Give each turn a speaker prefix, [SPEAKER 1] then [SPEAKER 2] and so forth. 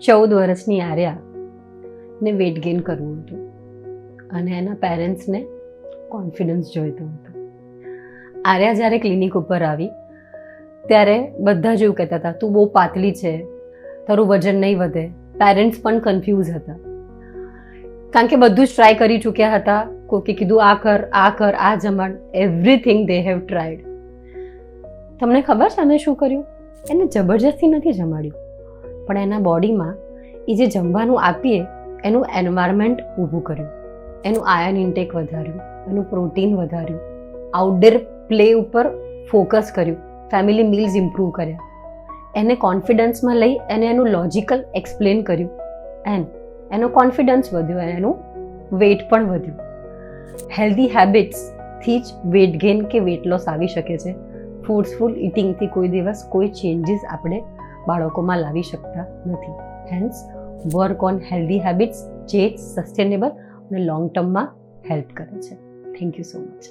[SPEAKER 1] 14 વર્ષની આર્યાને weight gain કરવું હતું અને એના પેરેન્ટ્સને કોન્ફિડન્સ જોઈતો હતો. આર્યા જ્યારે ક્લિનિક ઉપર આવી ત્યારે બધા જ એવું કહેતા હતા, તું બહુ પાતળી છે, તારું વજન નહીં વધે. પેરેન્ટ્સ પણ કન્ફ્યુઝ હતા, કારણ કે બધું જ ટ્રાય કરી ચૂક્યા હતા. કોકે કીધું આ કર, આ જમાડ, એવરીથિંગ દે હેવ ટ્રાયડ. તમને ખબર છે અમે શું કર્યું? એને જબરજસ્તી નથી જમાડ્યું, પણ એના બોડીમાં એ જે જમવાનું આપીએ એનું એન્વાયરમેન્ટ ઊભું કર્યું, એનું આયર્ન ઇન્ટેક વધાર્યું, એનું પ્રોટીન વધાર્યું, આઉટડોર પ્લે ઉપર ફોકસ કર્યું, ફેમિલી મીલ્સ ઇમ્પ્રૂવ કર્યા, એને કોન્ફિડન્સમાં લઈ એને એનું લોજિકલ એક્સપ્લેન કર્યું, એન્ડ એનો કોન્ફિડન્સ વધ્યો અને એનું વેટ પણ વધ્યું. હેલ્ધી હેબિટ્સથી જ વેટ ગેઇન કે વેટ લોસ આવી શકે છે. ફોર્સફુલ ઇટિંગથી કોઈ દિવસ કોઈ ચેન્જીસ આપણે બાળકોમાં લાવી શકતા નથી. Hence work on healthy habits જે સસ્ટેનેબલ અને લોંગ ટર્મમાં હેલ્પ કરે છે. Thank you so much.